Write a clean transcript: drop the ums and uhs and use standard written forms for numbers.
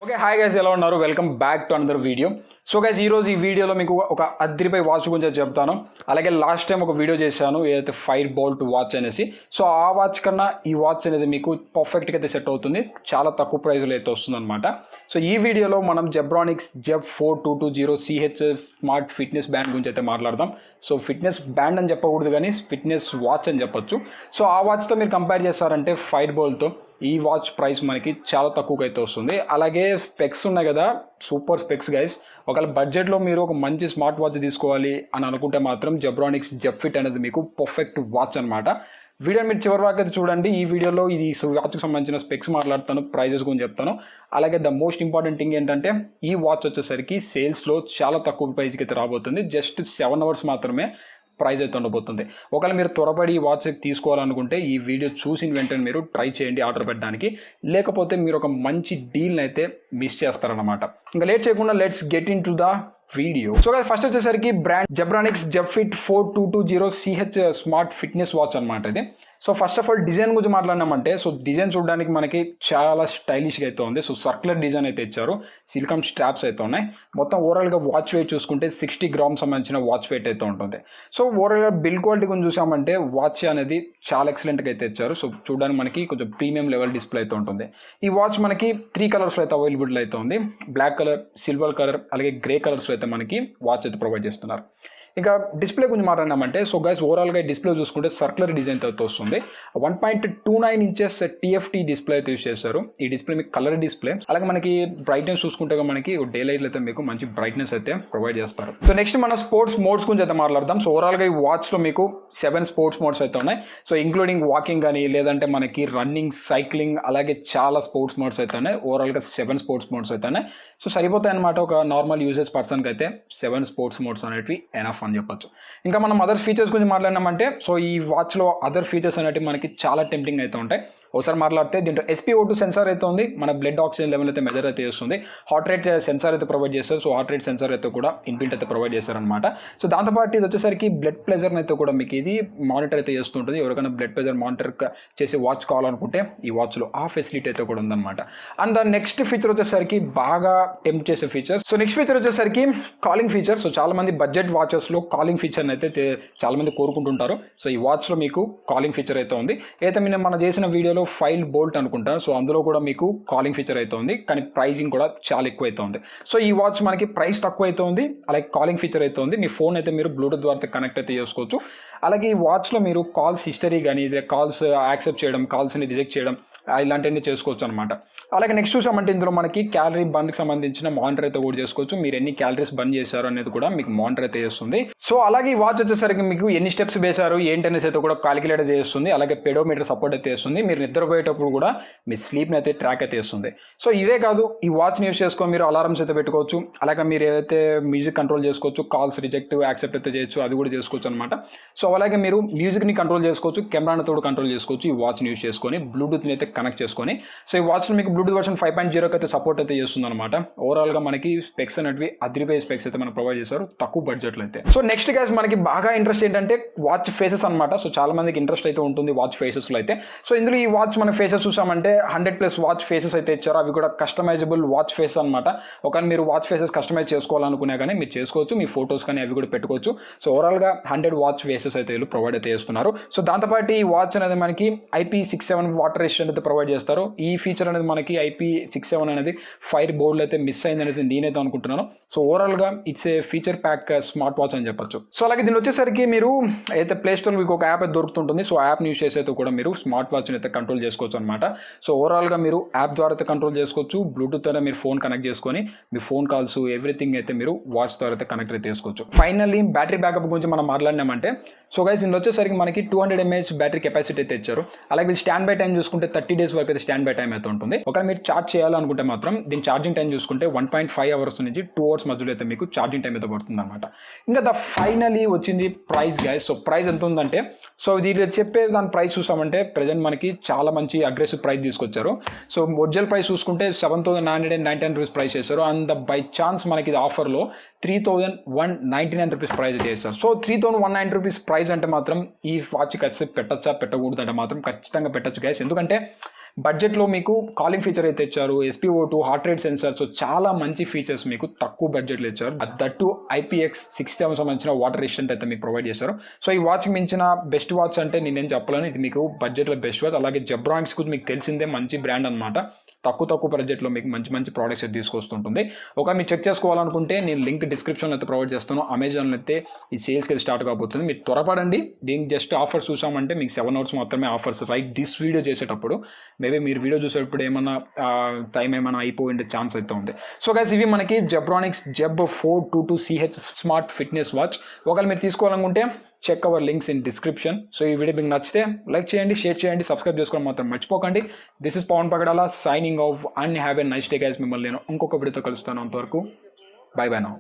Okay hi guys, ఎలా ఉన్నారు? Welcome back to another video. So guys, ఈరోజు ఈ వీడియోలో మీకు ఒక అద్రిపై వాచ్ గురించి చెప్తాను. అలాగే లాస్ట్ టైం ఒక వీడియో చేశాను ఏదైతే ఫైర్ బోల్ట్ వాచ్ అనేసి. సో ఆ వాచ్ కన్నా ఈ వాచ్ అనేది మీకు పర్ఫెక్ట్గా అయితే సెట్ అవుతుంది, చాలా తక్కువ ప్రైస్లో అయితే వస్తుంది అనమాట. సో ఈ వీడియోలో మనం Zebronics ZEB FIT20 CH smart fitness band గురించి అయితే మాట్లాడదాం. సో ఫిట్నెస్ బ్యాండ్ అని చెప్పకూడదు కానీ ఫిట్నెస్ వాచ్ అని చెప్పొచ్చు. సో ఆ వాచ్తో మీరు కంపేర్ చేస్తారంటే ఫైర్ బోల్ట్తో ఈ వాచ్ ప్రైస్ మనకి చాలా తక్కువగా అయితే వస్తుంది. అలాగే స్పెక్స్ ఉన్నాయి కదా, సూపర్ స్పెక్స్ గైస్. ఒకవేళ బడ్జెట్లో మీరు ఒక మంచి స్మార్ట్ వాచ్ తీసుకోవాలి అని అనుకుంటే మాత్రం జెబ్రానిక్స్ ZEB FIT అనేది మీకు పర్ఫెక్ట్ వాచ్ అనమాట. వీడియో మీరు చివరి వరకు అయితే చూడండి. ఈ వీడియోలో ఇది వాచ్కి సంబంధించిన స్పెక్స్ మాట్లాడతాను, ప్రైజెస్ గురించి చెప్తాను. అలాగే ద మోస్ట్ ఇంపార్టెంట్ థింగ్ ఏంటంటే ఈ వాచ్ వచ్చేసరికి సేల్స్లో చాలా తక్కువ ప్రైస్కి అయితే రాబోతుంది. జస్ట్ 7 hours మాత్రమే ప్రైస్ అయితే ఉండబోతుంది. ఒకవేళ మీరు త్వరపడి ఈ వాచ్ తీసుకోవాలనుకుంటే ఈ వీడియో చూసిన వెంటనే మీరు ట్రై చేయండి ఆర్డర్ పెట్టడానికి, లేకపోతే మీరు ఒక మంచి డీల్ని అయితే మిస్ చేస్తారనమాట. ఇంకా లేట్ చేయకుండా let's get into the video. So first వచ్చేసరికి brand Zebronics ZEB FIT20 CH smart fitness watch అనమాట ఇది. So first of all design గురించి మాట్లాడినామంటే, సో డిజైన్ చూడడానికి మనకి చాలా స్టైలిష్గా అయితే ఉంది. సో సర్క్యులర్ డిజైన్ అయితే ఇచ్చారు, సిలికాన్ స్ట్రాప్స్ అయితే ఉన్నాయి. మొత్తం ఓవరాల్గా వాచ్ వెయిట్ చూసుకుంటే 60 grams సంబంధించిన వాచ్ వెయిట్ అయితే ఉంటుంది. సో ఓవరాల్గా బిల్డ్ క్వాలిటీ గురించి చూసామంటే వాచ్ అనేది చాలా ఎక్సలెంట్గా అయితే ఇచ్చారు. సో చూడడానికి మనకి కొంచెం ప్రీమియం లెవెల్ డిస్ప్లే అయితే ఉంటుంది. ఈ వాచ్ మనకి 3 colours అయితే అవైలబుల్ అయితే ఉంది. బ్లాక్ కలర్, సిల్వర్ కలర్, అలాగే గ్రే కలర్స్ అయితే మనకి వాచ్ అయితే ప్రొవైడ్ చేస్తున్నారు. ఇంకా డిస్ప్లే గురించి మాట్లాడినామంటే, సో గైస్ ఓవరాల్గా డిస్ప్లే చూసుకుంటే సర్క్యులర్ డిజైన్ అయితే వస్తుంది. 1.29 inches TFT డిస్ప్లే అయితే యూస్ చేస్తారు. ఈ డిస్ప్లే మీకు కలర్ డిస్ప్లే. అలాగే మనకి బ్రైట్నెస్ చూసుకుంటే మనకి డే లైట్లో అయితే మీకు మంచి బ్రైట్నెస్ అయితే ప్రొవైడ్ చేస్తారు. సో నెక్స్ట్ మన స్పోర్ట్స్ మోడ్స్ గురించి అయితే మాట్లాడదాం. సో ఓవరాల్గా ఈ వాచ్లో మీకు 7 స్పోర్ట్స్ మోడ్స్ అయితే ఉన్నాయి. సో ఇంక్లూడింగ్ వాకింగ్ కానీ, లేదంటే మనకి రన్నింగ్, సైక్లింగ్, అలాగే చాలా స్పోర్ట్స్ మోడ్స్ అయితే ఉన్నాయి. ఓవరాల్గా 7 స్పోర్ట్స్ మోడ్స్ అయితే ఉన్నాయి. సో సరిపోతాయి అనమాట ఒక నార్మల్ యూజర్స్ పర్సన్కి అయితే 7 స్పోర్ట్స్ మోడ్స్ అనేవి ఎనఫ్ అని చెప్పొచ్చు. ఇంకా మనం అదర్ ఫీచర్స్ గురించి మాట్లాడినామంటే, సో ఈ వాచ్లో అదర్ ఫీచర్స్ అనేవి మనకి చాలా టెంప్టింగ్ అయితే ఉంటాయి. ఒకసారి మాట్లాడితే దీంట్లో SpO2 సెన్సార్ అయితే ఉంది, మన బ్లడ్ ఆక్సిజన్ లెవెల్ అయితే మెజర్ అయితే చేస్తుంది. హార్ట్ రేట్ సెన్సార్ అయితే ప్రొవైడ్ చేస్తారు. సో హార్ట్ రేట్ సెన్సార్ అయితే కూడా ఇన్బిల్ట్ అయితే ప్రొవైడ్ చేస్తారనమాట. సో దాంతోపాటు ఇది వచ్చేసరికి బ్లడ్ ప్రెజర్ని అయితే కూడా మీకు ఇది మానిటర్ అయితే చేస్తుంటుంది. ఎవరికైనా బ్లడ్ ప్రెజర్ మానిటర్ చేసి వాచ్ కావాలనుకుంటే ఈ వాచ్లో ఆ ఫెసిలిటీ అయితే కూడా ఉందన్నమాట. అండ్ ద నెక్స్ట్ ఫీచర్ వచ్చేసరికి బాగా టెంప్ట్ చేసే ఫీచర్. సో నెక్స్ట్ ఫీచర్ వచ్చేసరికి కాలింగ్ ఫీచర్. సో చాలా మంది బడ్జెట్ వాచెస్లో కాలింగ్ ఫీచర్ని అయితే చాలా మంది కోరుకుంటుంటారు. సో ఈ వాచ్లో మీకు కాలింగ్ ఫీచర్ అయితే ఉంది. అయితే మనం చేసిన వీడియోలో ఫైల్ బోల్ట్ అనుకుంటా, సో అందులో కూడా మీకు కాలింగ్ ఫీచర్ అయితే ఉంది, కానీ ప్రైజింగ్ కూడా చాలా ఎక్కువ అయితే ఉంది. సో ఈ వాచ్ మనకి ప్రైస్ తక్కువ అయితే ఉంది, అలాగే కాలింగ్ ఫీచర్ అయితే ఉంది. మీ ఫోన్ అయితే మీరు బ్లూటూత్ ద్వారా కనెక్ట్ అయితే చేసుకోవచ్చు. అలాగే ఈ వాచ్లో మీరు కాల్స్ హిస్టరీ కానీ, కాల్స్ యాక్సెప్ట్ చేయడం, కాల్స్ని రిజెక్ట్ చేయడం ఇలాంటివన్నీ చేసుకోవచ్చు అనమాట. అలాగే నెక్స్ట్ చూసామంటే ఇందులో మనకి క్యాలరీ బర్న్కి సంబంధించిన మానిటర్ అయితే కూడా చేసుకోవచ్చు. మీరు ఎన్ని క్యాలరీస్ బర్న్ చేశారు అనేది కూడా మీకు మానిటర్ అయితే చేస్తుంది. సో అలాగే ఈ వాచ్ వచ్చేసరికి మీకు ఎన్ని స్టెప్స్ వేశారు ఏంటనేసి అయితే కూడా క్యాలిక్యులేట్ చేస్తుంది. అలాగే పెడోమీటర్ సపోర్ట్ అయితే చేస్తుంది. మీరు నిద్రపోయేటప్పుడు కూడా మీ స్లీప్ని అయితే ట్రాక్ అయితే చేస్తుంది. సో ఇవే కాదు, ఈ వాచ్ని యూస్ చేసుకొని మీరు అలారమ్స్ అయితే పెట్టుకోవచ్చు. అలాగే మీరు ఏదైతే మ్యూజిక్ కంట్రోల్ చేసుకోవచ్చు, కాల్స్ రిజెక్ట్ యాక్సెప్ట్ అయితే చేయొచ్చు, అది కూడా చేసుకోవచ్చు అనమాట. సో అలాగే మీరు మ్యూజిక్ని కంట్రోల్ చేసుకోవచ్చు, కెమెరాని తోడు కంట్రోల్ చేసుకోవచ్చు ఈ వాచ్ని యూస్ చేసుకొని, బ్లూటూత్ని అయితే కనెక్ట్ చేసుకొని. సో ఈ వాచ్లో మీకు బ్లూటూత్ వర్షన్ 5.0 అయితే సపోర్ట్ అయితే చేస్తుంది అనమాట. ఓవరాల్గా మనకి స్పెక్స్ అనేవి అదిరిపోయే స్పెక్స్ అయితే మనకు ప్రొవైడ్ చేస్తారు తక్కువ బడ్జెట్లో అయితే. సో నెక్స్ట్ గైస్ మనకి బాగా ఇంట్రెస్ట్ ఏంటంటే వాచ్ ఫేసెస్ అనమాట. సో చాలా మందికి ఇంట్రెస్ట్ అయితే ఉంటుంది వాచ్ ఫేసెస్లో అయితే. సో ఇందులో ఈ వాచ్ మన ఫేసెస్ చూసామంటే 100+ వాచ్ ఫేసెస్ అయితే ఇచ్చారు. అవి కూడా కస్టమైజబుల్ వాచ్ ఫేస్ అనమాట. ఒకవేళ మీరు వాచ్ ఫేసెస్ కస్టమైజ్ చేసుకోవాలనుకునే కానీ మీరు చేసుకోవచ్చు, మీ ఫొటోస్ కానీ అవి కూడా పెట్టుకోవచ్చు. సో ఓవరాల్గా 100 వాచ్ ఫేసెస్ అయితే వీళ్ళు ప్రొవైడ్ అయితే చేస్తున్నారు. సో దాంతోపాటు ఈ వాచ్ అనేది మనకి IP67 వాటర్ రెసిస్టెంట్ అయితే ప్రొవైడ్ చేస్తారు. ఈ ఫీచర్ అనేది మనకి IP67 అనేది ఫైర్ బోర్డులో అయితే మిస్ అయింది అనేసి నేనైతే అనుకుంటున్నాను. సో ఓవరాల్గా it's a feature pack smart watch అని చెప్పొచ్చు. సో అలాగే దీని వచ్చేసరికి మీరు అయితే ప్లే స్టోర్ మీకు ఒక యాప్ అయితే దొరుకుతుంటుంది. సో యాప్ని యూస్ చేసి అయితే కూడా మీరు స్మార్ట్ వాచ్ని అయితే కంట్రోల్ చేసుకోవచ్చు అనమాట. సో ఓవరాల్గా మీరు యాప్ ద్వారా అయితే కంట్రోల్ చేసుకోవచ్చు. బ్లూటూత్ ద్వారా మీరు ఫోన్ కనెక్ట్ చేసుకొని మీ ఫోన్ కాల్స్ ఎవ్రీథింగ్ అయితే మీరు వాచ్ ద్వారా అయితే కనెక్ట్ అయితే చేసుకోవచ్చు. ఫైనల్లీ బ్యాటరీ బ్యాకప్ గురించి మనం మాట్లాడినామంటే, సో గైస్ ఇందులో వచ్చేసరికి మనకి 200 mAh బ్యాటరీ కెపాసిటీ అయితే ఇచ్చారు. అలాగే స్టాండ్ బై టైం చూసుకుంటే 30 days వరకు అయితే స్టాండ్ బై టైం అయితే ఉంటుంది. ఒకవేళ మీరు ఛార్జ్ చేయాలనుకుంటే మాత్రం దీని ఛార్జింగ్ టైం చూసుకుంటే 1.5 hours నుంచి 2 hours మధ్యలో అయితే మీకు ఛార్జింగ్ టైం అయితే పడుతుంది అనమాట. ఇంకా ఫైనలీ వచ్చింది ప్రైస్ గైస్. సో ప్రైస్ ఎంత ఉందంటే, సో దీనిలో చెప్పే దాని ప్రైస్ చూసామంటే ప్రజెంట్ మనకి చాలా మంచి అగ్రెసివ్ ప్రైస్ తీసుకొచ్చారు. సో ఒరిజినల్ ప్రైస్ చూసుకుంటే 7,999 రూపీస్ ప్రైస్ చేశారు. అండ్ బై ఛాన్స్ మనకి ఇది ఆఫర్లో 3,199 రూపీస్ ప్రైస్ చేస్తారు. సో 3,190 రూపీస్ ప్రైస్ అంటే మాత్రం ఈ వాచ్ ఖచ్చితంగా పెట్టచ్చా పెట్టకూడదు అంటే మాత్రం ఖచ్చితంగా పెట్టచ్చు గైస్. ఎందుకంటే బడ్జెట్లో మీకు కాలింగ్ ఫీచర్ అయితే ఇచ్చారు, SpO2 heart rate censor, so చాలా మంచి ఫీచర్స్ మీకు తక్కువ బడ్జెట్లో ఇచ్చారు. దట్టు IPX67 సంబంధించిన వాటర్ రెసిస్టెంట్ అయితే మీకు ప్రొవైడ్ చేశారు. సో ఈ వాచ్కి మించిన బెస్ట్ వాచ్ అంటే నేనేం చెప్పలేను, ఇది మీకు బడ్జెట్లో బెస్ట్ వాచ్. అలాగే జెబ్రానిక్స్ కూడా మీకు తెలిసిందే మంచి బ్రాండ్ అనమాట, తక్కువ బడ్జెట్లో మీకు మంచి ప్రోడక్ట్స్ అయితే తీసుకొస్తుంటుంది. ఒక మీరు చెక్ చేసుకోవాలనుకుంటే నేను లింక్ డిస్క్రిప్షన్లో అయితే ప్రొవైడ్ చేస్తాను. అమెజాన్లో అయితే ఈ సేల్స్కి అయితే స్టార్ట్ కాబోతుంది, మీరు త్వరపడండి. దీనికి జస్ట్ ఆఫర్స్ చూసామంటే మీకు 7 hours మాత్రమే ఆఫర్స్ రైట్ దిస్ వీడియో చేసేటప్పుడు. మేబీ మీరు వీడియో చూసేటప్పుడు ఏమన్నా టైం ఏమైనా అయిపోయిండే ఛాన్స్ అయితే ఉంది. సో గైస్ ఇవి మనకి Zebronics ZEB FIT20 smart fitness watch. ఒకవేళ మీరు తీసుకోవాలనుకుంటే check our links in description. So ఈ వీడియో మీకు నచ్చితే లైక్ చేయండి, షేర్ చేయండి, సబ్స్క్రైబ్ చేసుకోవడం మాత్రం మర్చిపోకండి. This is Pavan Pagadala signing off and have a nice day guys. మిమ్మల్ని నేను ఇంకొక వీడియోతో కలుస్తాను. అంతవరకు బై నౌ.